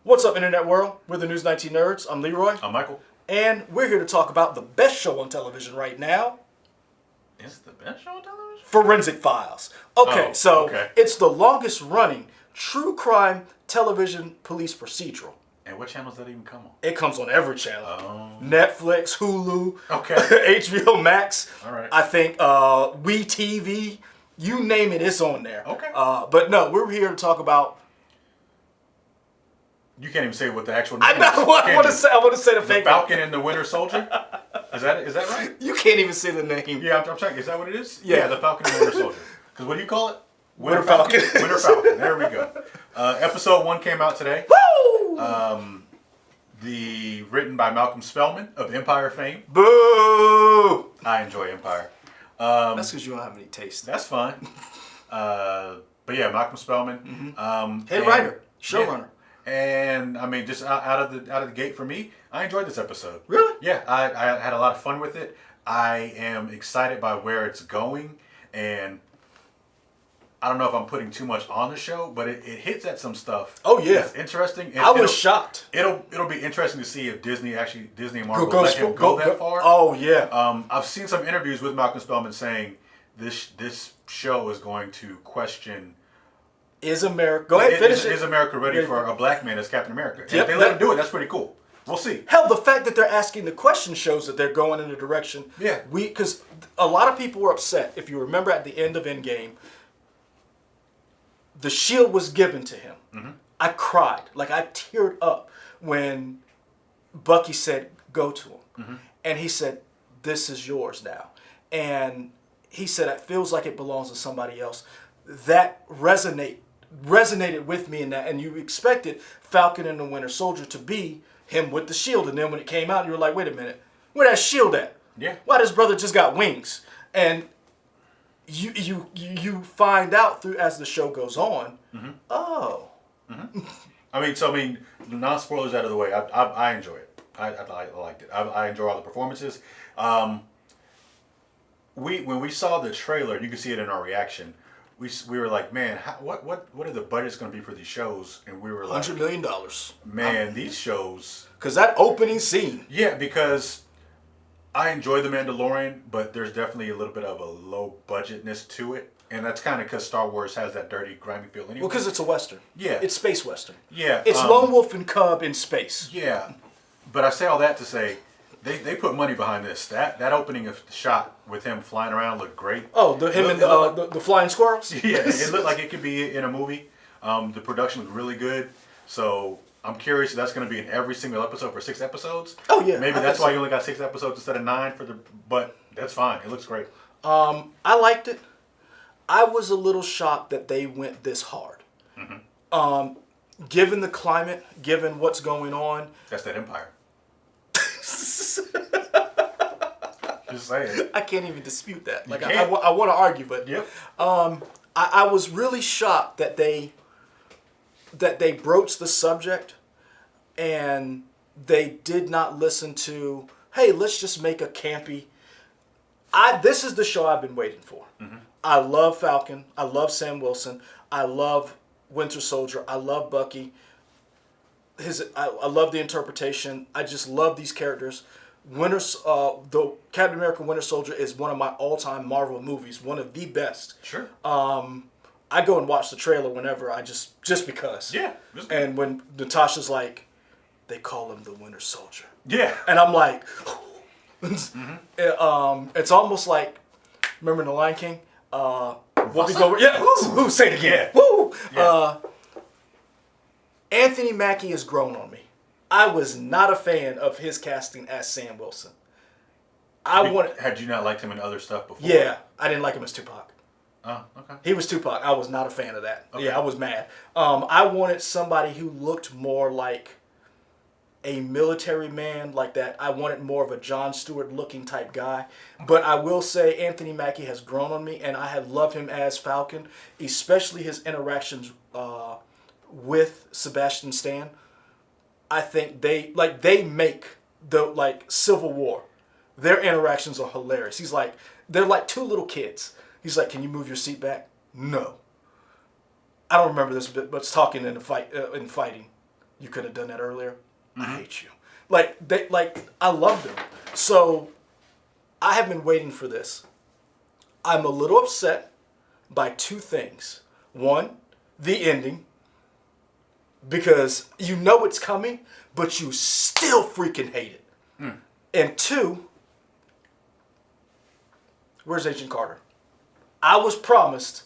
What's up, Internet World? We're the News 19 Nerds. I'm Leroy. I'm Michael. And we're here to talk about the best show on television right now. Is it the best show on television? Forensic Files. Okay, it's the longest running true crime television police procedural. And what channel does that even come on? It comes on every channel. Oh. Netflix, Hulu, Okay. HBO Max. All right. I think WeTV. You name it, it's on there. Okay. But no, we're here to talk about... You can't even say what the actual name is. I want to say the fake Falcon and the Winter Soldier? Is that right? You can't even say the name. Yeah, I'm checking. Is that what it is? Yeah. The Falcon and the Winter Soldier. Because what do you call it? Winter Falcon. Winter Falcon. There we go. Episode 1 came out today. Woo! Written by Malcolm Spellman of Empire fame. Boo! I enjoy Empire. That's because you don't have any taste. That's fine. But yeah, Malcolm Spellman. Head writer, showrunner. Yeah. And I mean, just out of the gate for me, I enjoyed this episode. Really? Yeah, I had a lot of fun with it. I am excited by where it's going, and I don't know if I'm putting too much on the show, but it hits at some stuff. Oh yeah, that's interesting. And I was shocked. It'll be interesting to see if Disney and Marvel let him go that far. Oh yeah. I've seen some interviews with Malcolm Spellman saying this show is going to question. Is America... Go ahead, finish it. Is America ready for a black man as Captain America? And Yep, if they let him do it, that's pretty cool. We'll see. Hell, the fact that they're asking the question shows that they're going in a direction. Yeah. Because a lot of people were upset. If you remember at the end of Endgame, the shield was given to him. Mm-hmm. I cried. Like, I teared up when Bucky said, go to him. Mm-hmm. And he said, this is yours now. And he said, it feels like it belongs to somebody else. That resonated with me in that, and you expected Falcon and the Winter Soldier to be him with the shield, and then when it came out, you were like, wait a minute, where that shield at? Yeah. Why this brother just got wings? And you find out through as the show goes on. Mm-hmm. Oh. Mm-hmm. I mean, non-spoilers out of the way. I enjoy it. I liked it. I enjoy all the performances. When we saw the trailer, you can see it in our reaction. We were like, man, what are the budgets going to be for these shows? And we were like, $100 million. Man, these shows. Because that opening scene. Yeah, because I enjoy The Mandalorian, but there's definitely a little bit of a low budgetness to it. And that's kind of because Star Wars has that dirty, grimy feel anyway. Well, because it's a Western. Yeah. It's space Western. Yeah. It's Lone Wolf and Cub in space. Yeah. But I say all that to say, they put money behind this. That opening of the shot with him flying around looked great. Oh, the flying squirrels? Yeah, it looked like it could be in a movie. The production looked really good. So I'm curious if that's going to be in every single episode for 6 episodes. Oh, yeah. Maybe that's why you only got 6 episodes instead of 9 but that's fine. It looks great. I liked it. I was a little shocked that they went this hard. Mm-hmm. Given the climate, given what's going on. That's that Empire. Just saying. I can't even dispute that. Like I want to argue, but yep. I was really shocked that they broached the subject and they did not listen to, hey, let's just make a campy. This is the show I've been waiting for. Mm-hmm. I love Falcon. I love Sam Wilson. I love Winter Soldier. I love Bucky. I love the interpretation. I just love these characters. The Captain America Winter Soldier is one of my all-time Marvel movies, one of the best. Sure. I go and watch the trailer whenever just because. Yeah. And when Natasha's like, they call him the Winter Soldier. Yeah. And I'm like, mm-hmm. It's almost like, remember in The Lion King? Who say it again? Yeah. Woo! Yeah. Anthony Mackie has grown on me. I was not a fan of his casting as Sam Wilson. Had you not liked him in other stuff before? Yeah, I didn't like him as Tupac. Oh, okay. He was Tupac. I was not a fan of that. Okay. Yeah, I was mad. I wanted somebody who looked more like a military man like that. I wanted more of a Jon Stewart looking type guy. But I will say Anthony Mackie has grown on me, and I have loved him as Falcon, especially his interactions with Sebastian Stan. I think they make the Civil War. Their interactions are hilarious. They're like 2 little kids. He's like, "Can you move your seat back?" No. I don't remember this, but it's talking in the fighting. You could have done that earlier. I hate you. I love them. So I have been waiting for this. I'm a little upset by two things. One, the ending. Because you know it's coming, but you still freaking hate it. And two, where's Agent Carter? I was promised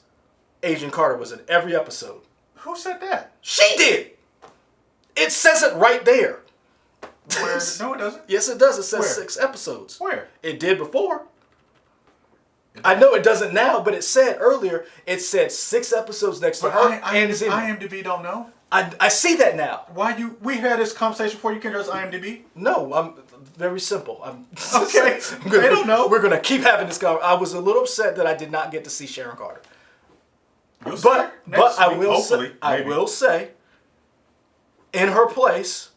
Agent Carter was in every episode. Who said that? She did! It says it right there. Where? No, it doesn't. Yes, it does. It says Where? 6 episodes. Where? It did before. I know it doesn't now, but it said earlier, it said 6 episodes next to her. And it's in there. IMDb don't know. I see that now. Why you? We had this conversation before. You can just IMDb. No, I'm very simple. Okay. They don't know. We're gonna keep having this conversation. I was a little upset that I did not get to see Sharon Carter. But I will say, in her place,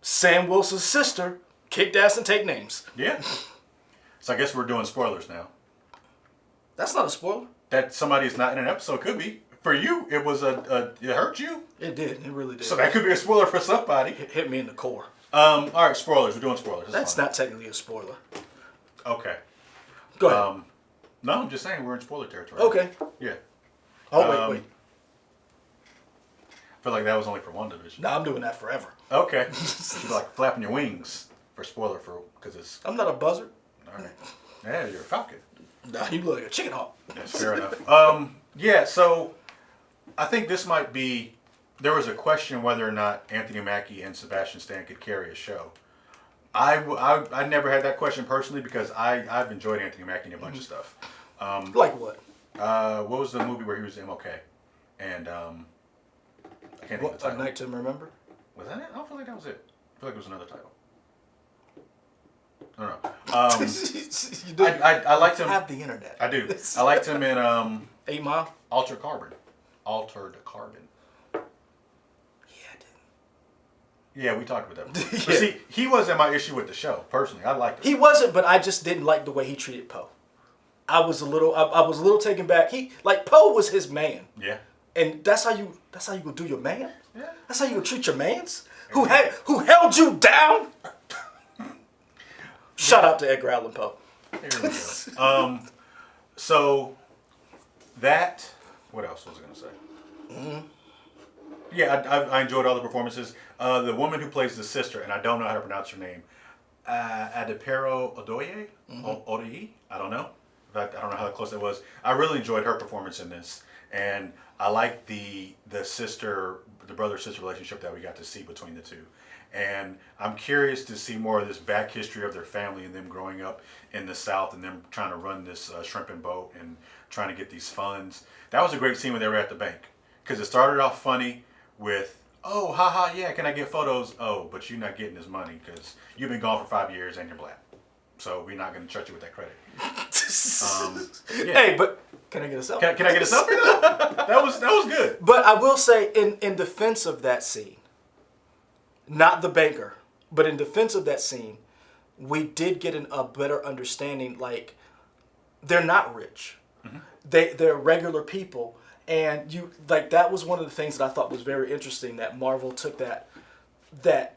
Sam Wilson's sister kicked ass and take names. Yeah. So I guess we're doing spoilers now. That's not a spoiler. That somebody is not in an episode could be. For you, it was it hurt you. It did. It really did. So that could be a spoiler for somebody. It hit me in the core. All right, spoilers. We're doing spoilers. That's not technically a spoiler. Okay. Go ahead. No, I'm just saying we're in spoiler territory. Okay. Yeah. Oh, wait. I feel like that was only for one division. No, I'm doing that forever. Okay. You're like flapping your wings for spoiler because it's... I'm not a buzzard. All right. Yeah, you're a falcon. Nah, you look like a chicken hawk. Yes, fair enough. Yeah, so I think this might be... There was a question whether or not Anthony Mackie and Sebastian Stan could carry a show. I never had that question personally because I've enjoyed Anthony Mackie in a bunch of stuff. Like what? What was the movie where he was MLK? And I can't think of the A title. Night to Remember? Was that it? I don't feel like that was it. I feel like it was another title. I don't know. You do. I liked him. Have the internet. I do. I liked him in 8 Mile? Altered Carbon. Altered Carbon. Yeah, I did. Yeah, we talked about that. Yeah. But see, he wasn't my issue with the show. Personally, I liked him. He wasn't, but I just didn't like the way he treated Poe. I was a little taken back. Poe was his man. Yeah. And that's how you gonna do your man? Yeah. That's how you gonna treat your mans? Who held you down? Shout out to Edgar Allan Poe. There we go. So that. What else was I gonna say? Yeah, I enjoyed all the performances. The woman who plays the sister, and I don't know how to pronounce her name, Adepero Odoye, Odoye. I don't know. In fact, I don't know how close that was. I really enjoyed her performance in this, and I like the brother-sister relationship that we got to see between the two. And I'm curious to see more of this back history of their family and them growing up in the South and them trying to run this shrimp and boat and trying to get these funds. That was a great scene when they were at the bank because it started off funny with, oh, haha, yeah, can I get photos? Oh, but you're not getting this money because you've been gone for 5 years and you're black. So we're not going to charge you with that credit. Yeah. Hey, but can I get a selfie? Can I get a selfie though? That was good. But I will say, in defense of that scene, not the banker, but in defense of that scene, we did get a better understanding. Like, they're not rich; they're regular people, and that was one of the things that I thought was very interesting. That Marvel took that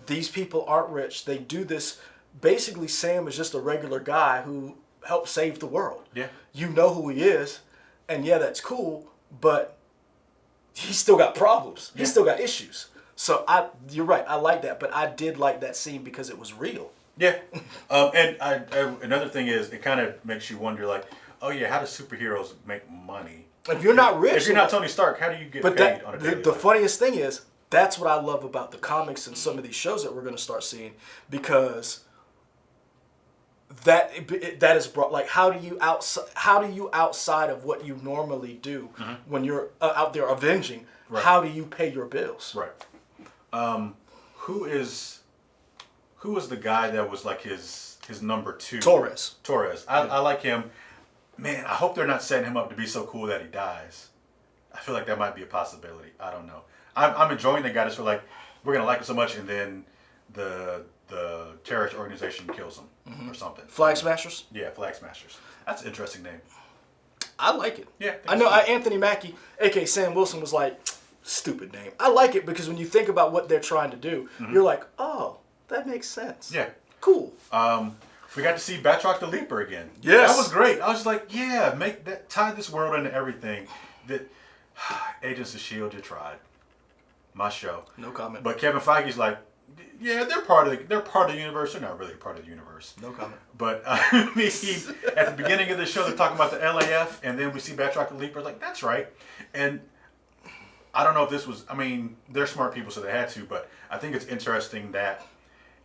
these people aren't rich. They do this. Basically, Sam is just a regular guy who helped save the world. Yeah. You know who he is, and yeah, that's cool, but he's still got problems. He's still got issues. So you're right. I like that, but I did like that scene because it was real. Yeah. And another thing is, it kind of makes you wonder, like, oh yeah, how do superheroes make money? If you're not rich, if you're not Tony Stark, how do you get paid on a daily the life? funniest thing is, that's what I love about the comics and some of these shows that we're going to start seeing, because that is brought, like, how do you outside of what you normally do when you're out there avenging, how do you pay your bills? Right. Who was the guy that was like his number 2? Torres. I like him. Man, I hope they're not setting him up to be so cool that he dies. I feel like that might be a possibility. I don't know. I'm enjoying the guy just for, like, we're gonna like him so much, and then the terrorist organization kills him or something. Flag Smashers? Yeah, Flag Smashers. That's an interesting name. I like it. Yeah. I know Anthony Mackie, aka Sam Wilson, was like, stupid name. I like it because when you think about what they're trying to do, you're like, oh, that makes sense. Yeah. Cool. We got to see Batroc the Leaper again. Yes. That was great. I was just like, yeah, tie this world into everything. That Agents of S.H.I.E.L.D., you tried. My show. No comment. But Kevin Feige's like, yeah, they're part of the universe. They're not really part of the universe. No comment. But at the beginning of the show, they're talking about the LAF, and then we see Batroc the Leaper. Like, that's right. And I don't know if this was, I mean, they're smart people, so they had to, but I think it's interesting that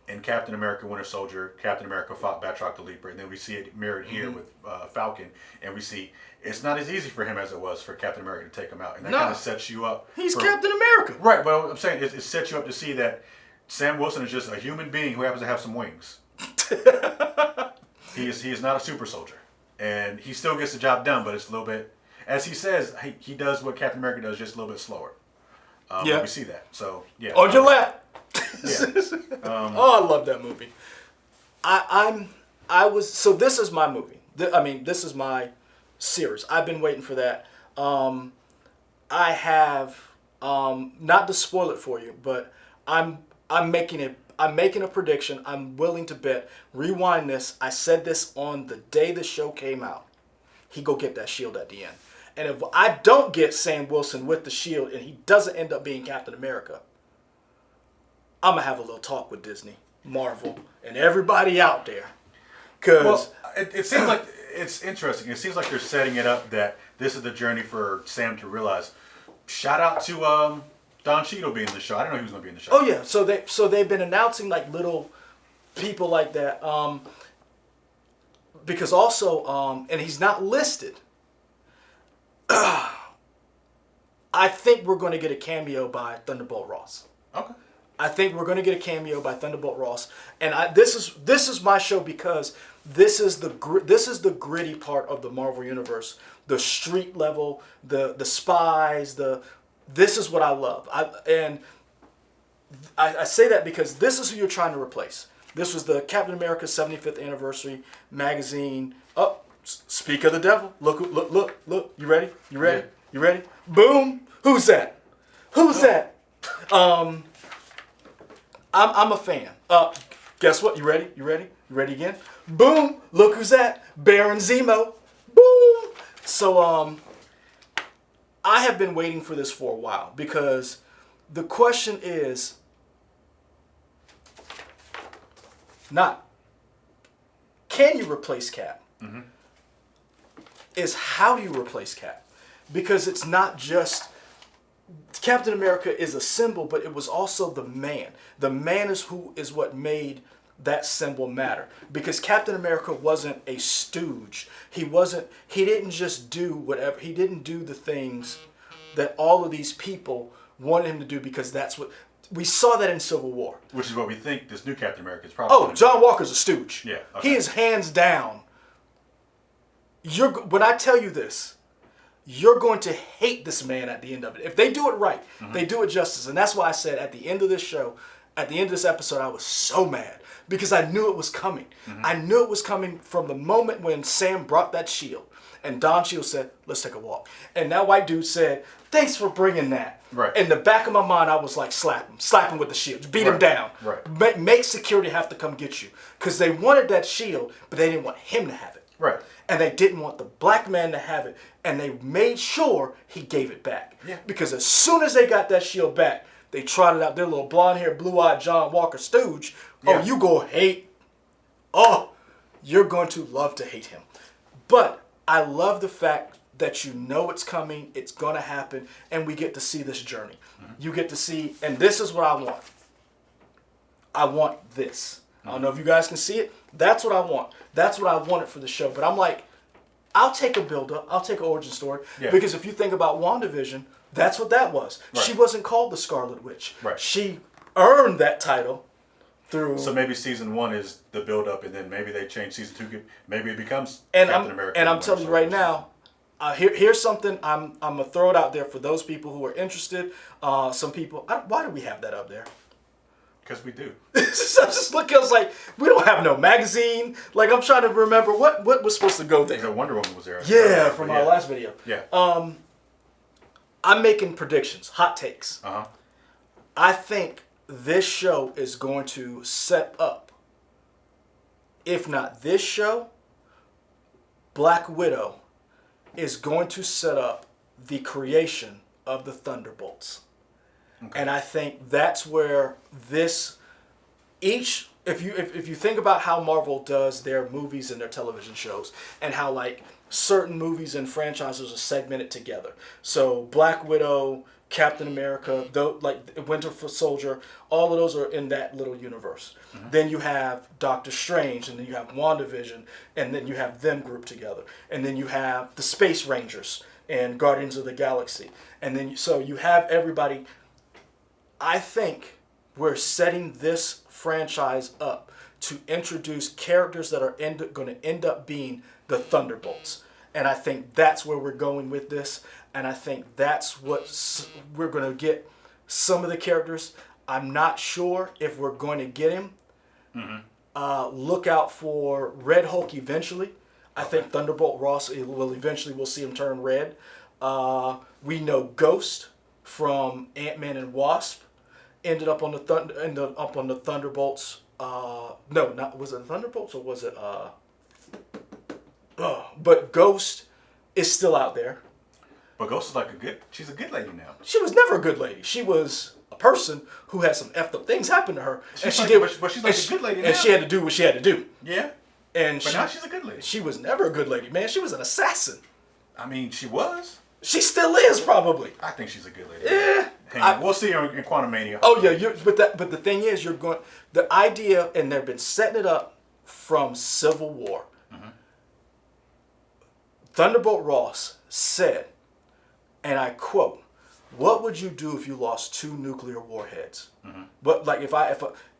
in Captain America Winter Soldier, Captain America fought Batroc the Leaper, and then we see it mirrored here with Falcon, and we see it's not as easy for him as it was for Captain America to take him out. And that kind of sets you up. He's Captain America. Right, but I'm saying it sets you up to see that Sam Wilson is just a human being who happens to have some wings. He is not a super soldier. And he still gets the job done, but it's a little bit, as he says, he does what Captain America does, just a little bit slower. We see that. So, yeah. On your lap. Yeah. I love that movie. So this is my movie. This is my series. I've been waiting for that. I have, not to spoil it for you, but I'm making a prediction. I'm willing to bet. Rewind this. I said this on the day the show came out. He go get that shield at the end. And if I don't get Sam Wilson with the shield and he doesn't end up being Captain America, I'm going to have a little talk with Disney, Marvel, and everybody out there. Cause it seems like it's interesting. It seems like they're setting it up that this is the journey for Sam to realize. Shout out to Don Cheadle being in the show. I didn't know he was going to be in the show. Oh yeah, so they've been announcing like little people like that. Because also, and he's not listed. I think we're going to get a cameo by Thunderbolt Ross. Okay. I think we're going to get a cameo by Thunderbolt Ross, and this is my show because this is the gritty part of the Marvel universe, the street level, the spies, this is what I love. I say that because this is who you're trying to replace. This was the Captain America 75th anniversary magazine. Oh, speak of the devil. Look. You ready? Yeah. You ready? Boom. Who's that? That? I'm a fan. Guess what? You ready? You ready again? Boom. Look who's that? Baron Zemo. Boom. So, I have been waiting for this for a while because the question is not, can you replace Cap? Mm-hmm. Is how do you replace Cap? Because it's not just, Captain America is a symbol, but it was also the man. The man is what made that symbol matter. Because Captain America wasn't a stooge. He didn't just do whatever. He didn't do the things that all of these people wanted him to do because that's what, we saw that in Civil War. Which is what we think this new Captain America is probably. Oh, John Walker's a stooge. Yeah. Okay. He is hands down. When I tell you this, you're going to hate this man at the end of it. If they do it right, they do it justice. And that's why I said at the end of this show, at the end of this episode, I was so mad because I knew it was coming. I knew it was coming from the moment when Sam brought that shield. And Don Cheadle said, let's take a walk. And that white dude said, thanks for bringing that. Right. In the back of my mind, I was like, slap him with the shield. Beat him down. Right. Make security have to come get you. Because they wanted that shield, but they didn't want him to have it. Right. And they didn't want the black man to have it. And they made sure he gave it back. Yeah. Because as soon as they got that shield back, they trotted out their little blonde-haired, blue-eyed John Walker stooge. Yeah. Oh, you go hate. Oh, you're going to love to hate him. But I love the fact that you know it's coming, it's going to happen, and we get to see this journey. You get to see, and this is what I want. I want this. I don't know if you guys can see it. That's what I want. That's what I wanted for the show. But I'm like, I'll take a build-up. I'll take an origin story. Yeah. Because if you think about WandaVision, that's what that was. Right. She wasn't called the Scarlet Witch. Right. She earned that title through... So maybe season 1 is the build-up, and then maybe they change season 2. Maybe it becomes Captain America. And I'm telling you right now, here's something. I'm going to throw it out there for those people who are interested. Some people... why do we have that up there? Because we do. I just look, I was like, we don't have no magazine. Like, I'm trying to remember what was supposed to go there. The Wonder Woman was there. Yeah, from our last video. Yeah. I'm making predictions, hot takes. Uh huh. I think this show is going to set up, if not this show, Black Widow is going to set up the creation of the Thunderbolts. Okay. And I think that's where this if you think about how Marvel does their movies and their television shows, and how like certain movies and franchises are segmented together. So Black Widow, Captain America, like Winter Soldier, all of those are in that little universe. Mm-hmm. Then you have Doctor Strange, and then you have WandaVision, and then you have them grouped together. And then you have the Space Rangers and Guardians of the Galaxy. And then so you have everybody. I think we're setting this franchise up to introduce characters that are going to end up being the Thunderbolts. And I think that's where we're going with this. And I think that's what we're going to get some of the characters. I'm not sure if we're going to get him. Mm-hmm. Look out for Red Hulk eventually. I think Thunderbolt Ross we'll see him turn red. We know Ghost from Ant-Man and Wasp ended up on the Thunderbolts. Was it Thunderbolts or was it but Ghost is still out there. But Ghost is she's a good lady now. She was never a good lady. She was a person who had some effed up things happen to her. But she's a good lady now. And she had to do what she had to do. Yeah. But now she's a good lady. She was never a good lady, man. She was an assassin. I mean, she was. She still is, probably. I think she's a good lady. Yeah. We'll see her in Quantumania. Oh, yeah. But the thing is, the idea, and they've been setting it up from Civil War. Mm-hmm. Thunderbolt Ross said, and I quote, "What would you do if you lost 2 nuclear warheads?" Mm-hmm. But like if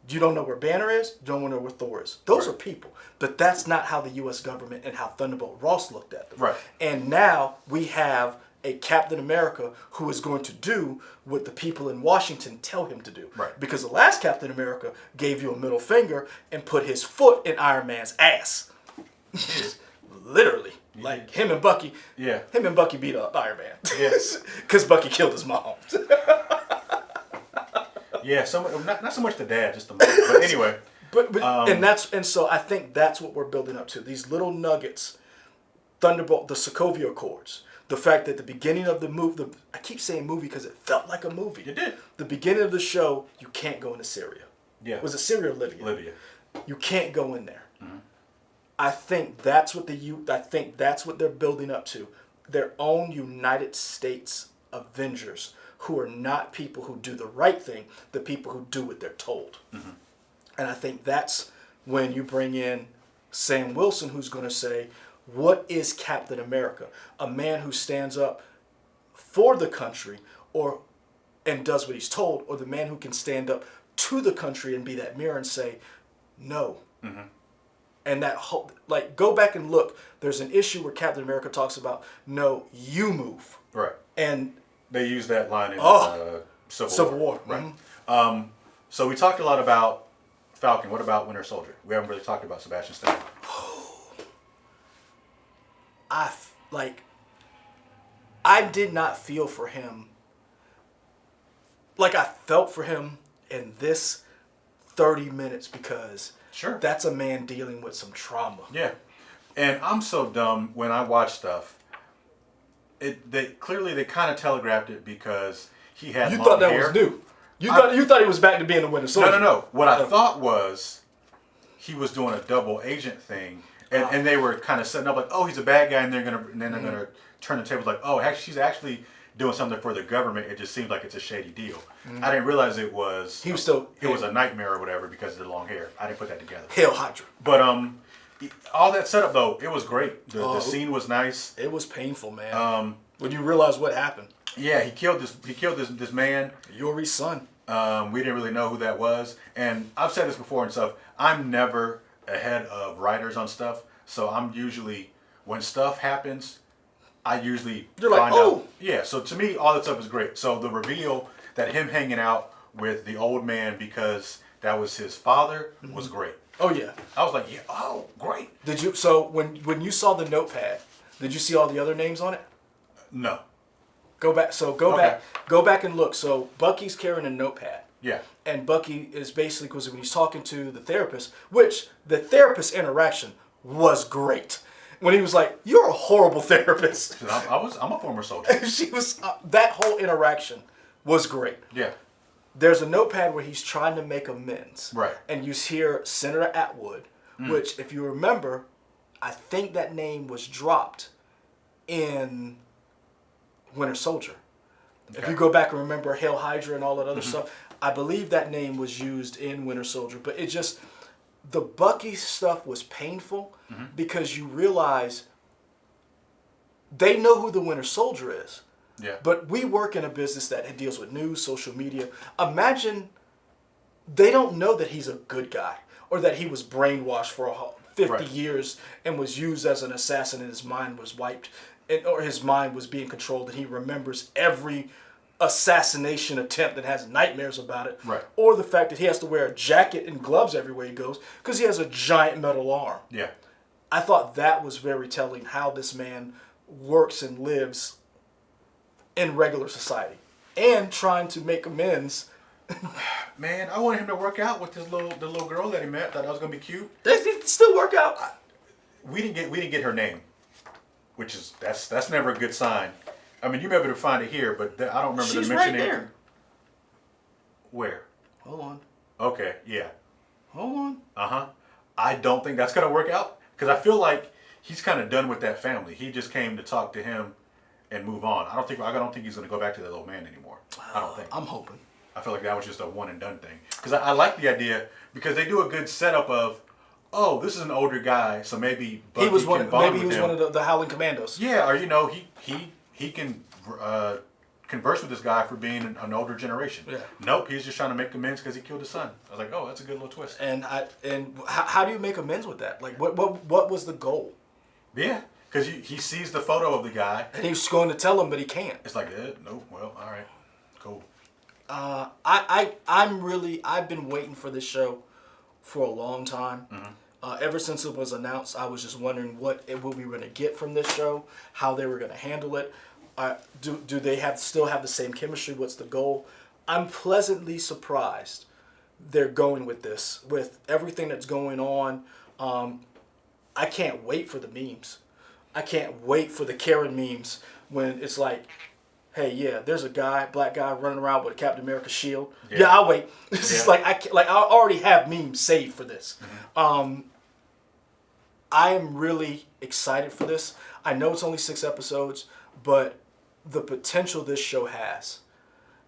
you don't know where Banner is, you don't know where Thor is. Those are people. But that's not how the U.S. government and how Thunderbolt Ross looked at them. Right. And now we have a Captain America who is going to do what the people in Washington tell him to do. Right. Because the last Captain America gave you a middle finger and put his foot in Iron Man's ass. Literally. Like him and Bucky. Yeah. Him and Bucky beat up Iron Man. Yes. Because Bucky killed his mom. Yeah. Not so much the dad, just the mom. But anyway. And so I think that's what we're building up to. These little nuggets, Thunderbolt, the Sokovia Accords, the fact that the beginning of the movie, I keep saying movie because it felt like a movie. It did. The beginning of the show, you can't go into Syria. Yeah. Was it Syria or Libya? Libya. You can't go in there. Mm-hmm. I think that's what they're building up to. Their own United States Avengers, who are not people who do the right thing, the people who do what they're told. Mm-hmm. And I think that's when you bring in Sam Wilson, who's going to say, what is Captain America? A man who stands up for the country and does what he's told, or the man who can stand up to the country and be that mirror and say, no. Mm-hmm. And that whole, go back and look. There's an issue where Captain America talks about, no, you move. Right. And they use that line in Civil War. Right. Mm-hmm. So we talked a lot about Falcon. What about Winter Soldier? We haven't really talked about Sebastian Stan. I did not feel for him like I felt for him in this 30 minutes because that's a man dealing with some trauma. Yeah. And I'm so dumb when I watch stuff. They kind of telegraphed it because he had long hair. You thought that was new. You thought he was back to being a Winter Soldier. No. What I thought was he was doing a double agent thing. And they were kind of setting up like, oh, he's a bad guy, and then they're gonna turn the tables like, oh, she's actually doing something for the government. It just seems like it's a shady deal. Mm-hmm. I didn't realize it was a nightmare or whatever because of the long hair. I didn't put that together. Hail Hydra. But all that setup though, it was great. The scene was nice. It was painful, man. When you realize what happened. Yeah, he killed this man. Yuri's son. We didn't really know who that was, and I've said this before and stuff. I'm never ahead of writers on stuff, so I'm usually when stuff happens, I usually find out. Yeah, so to me, all that stuff is great. So the reveal that him hanging out with the old man because that was his father was great. Oh yeah, I was like, yeah, oh great. Did you? So when you saw the notepad, did you see all the other names on it? No. Go back. So go back and look. So Bucky's carrying a notepad. Yeah. And Bucky is basically, because when he's talking to the therapist, which the therapist interaction was great. When he was like, "You're a horrible therapist." I'm a former soldier. She was that whole interaction was great. Yeah. There's a notepad where he's trying to make amends. Right. And you hear Senator Atwood, which, if you remember, I think that name was dropped in Winter Soldier. Okay. If you go back and remember Hail Hydra and all that other stuff, I believe that name was used in Winter Soldier. But it just, the Bucky stuff was painful because you realize they know who the Winter Soldier is. Yeah. But we work in a business that deals with news, social media. Imagine they don't know that he's a good guy or that he was brainwashed for 50 years and was used as an assassin and his mind was wiped or his mind was being controlled and he remembers every assassination attempt and has nightmares about it. Right. Or the fact that he has to wear a jacket and gloves everywhere he goes because he has a giant metal arm. Yeah. I thought that was very telling how this man works and lives in regular society and trying to make amends. Man, I wanted him to work out with the little girl that he met. Thought that was gonna be cute. They still work out. We didn't get her name, which is that's never a good sign. I mean, you may be able to find it here, but I don't remember She's them right mentioning there. it. Where? Hold on. Okay, yeah. Hold on. I don't think that's gonna work out because I feel like he's kind of done with that family. He just came to talk to him and move on. I don't think he's gonna go back to that old man anymore. I don't think. I'm hoping. I feel like that was just a one and done thing. Because I like the idea because they do a good setup of, oh, this is an older guy, so maybe Bucky He was can bond with him. one of the Howling Commandos. Yeah, or he can converse with this guy for being an older generation. Yeah. Nope, he's just trying to make amends because he killed his son. I was like, oh, that's a good little twist. And how do you make amends with that? Like what was the goal? Yeah, because he sees the photo of the guy. And he's going to tell him, but he can't. It's like, no, well, all right, cool. I've been waiting for this show for a long time. Ever since it was announced, I was just wondering what we were going to get from this show, how they were going to handle it. Do they still have the same chemistry? What's the goal? I'm pleasantly surprised they're going with this, with everything that's going on. I can't wait for the memes. I can't wait for the Karen memes when it's like, hey, yeah, there's a black guy running around with a Captain America shield. Yeah, I'll wait. It's just like I already have memes saved for this. I am really excited for this. I know it's only 6 episodes, but the potential this show has,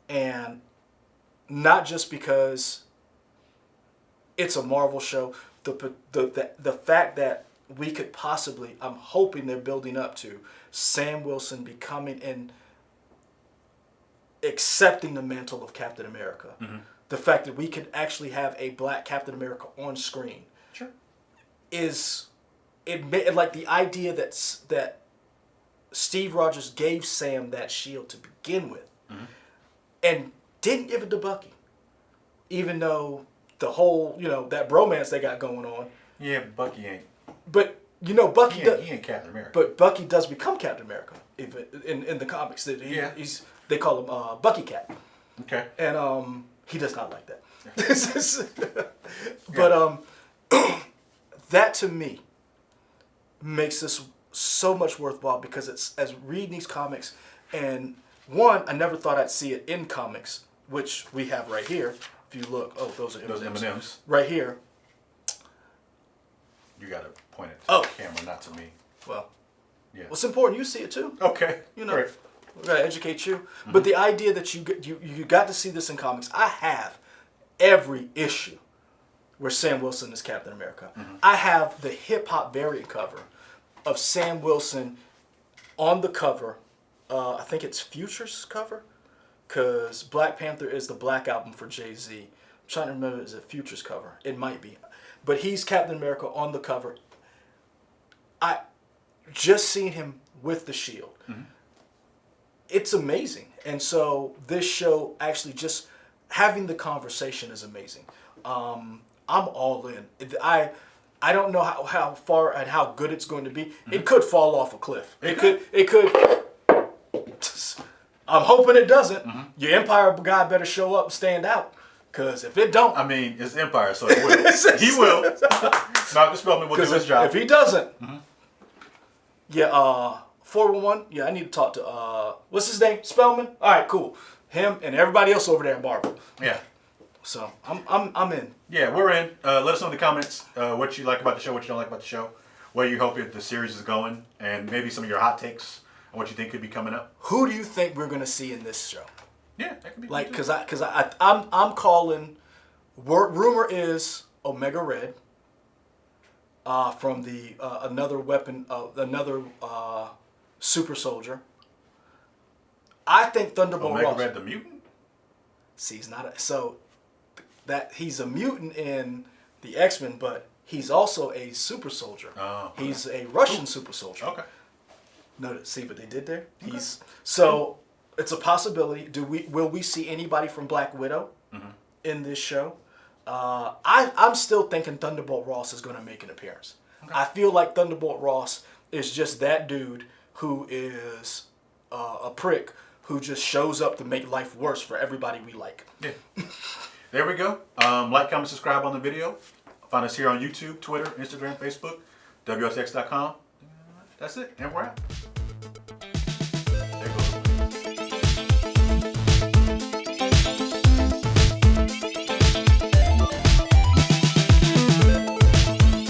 and not just because it's a Marvel show, the fact that we could possibly, I'm hoping they're building up to Sam Wilson becoming and accepting the mantle of Captain America. The fact that we could actually have a black Captain America on screen, is like the idea that Steve Rogers gave Sam that shield to begin with, and didn't give it to Bucky, even though the whole that bromance they got going on. Yeah, Bucky ain't. But Bucky he ain't Captain America. But Bucky does become Captain America in the comics. They call him Bucky Cap. Okay. And he does not like that. But that to me makes this so much worthwhile because it's as reading these comics, and one, I never thought I'd see it in comics, which we have right here. If you look, those are M&Ms. Right here. You gotta point it to the camera, not to me. Well, yeah. It's important you see it too. Okay. Right. We gotta educate you. But the idea that you got to see this in comics, I have every issue where Sam Wilson is Captain America. I have the hip hop variant cover of Sam Wilson on the cover. I think it's Future's cover, because Black Panther is the Black Album for Jay-Z. I'm trying to remember, is it Future's cover? It might be. But he's Captain America on the cover. I just seen him with the shield. It's amazing. And so this show, actually just having the conversation is amazing. I'm all in. I don't know how far and how good it's going to be. It could fall off a cliff. It could. I'm hoping it doesn't. Your Empire guy better show up and stand out. Because if it don't... I mean, it's Empire, so it will. He will. Malcolm Spellman will do his job. If he doesn't... Yeah, 411. Yeah, I need to talk to... what's his name? Spellman? All right, cool. Him and everybody else over there at Marvel. Yeah. So, I'm in. Yeah, we're in. Let us know in the comments what you like about the show, what you don't like about the show, where you hope the series is going, and maybe some of your hot takes on what you think could be coming up. Who do you think we're going to see in this show? Yeah, that could be like, because I'm calling. Rumor is Omega Red. From the another weapon, another super soldier. I think Thunderbolt Omega Ross. Red the mutant. See, he's not that he's a mutant in the X-Men, but he's also a super soldier. Oh, okay. He's a Russian super soldier. Okay. No, see what they did there? Okay. It's a possibility. Will we see anybody from Black Widow in this show? I'm still thinking Thunderbolt Ross is going to make an appearance. Okay. I feel like Thunderbolt Ross is just that dude who is a prick who just shows up to make life worse for everybody we like. Yeah. There we go. Like, comment, subscribe on the video. Find us here on YouTube, Twitter, Instagram, Facebook, WSX.com. That's it, and we're out.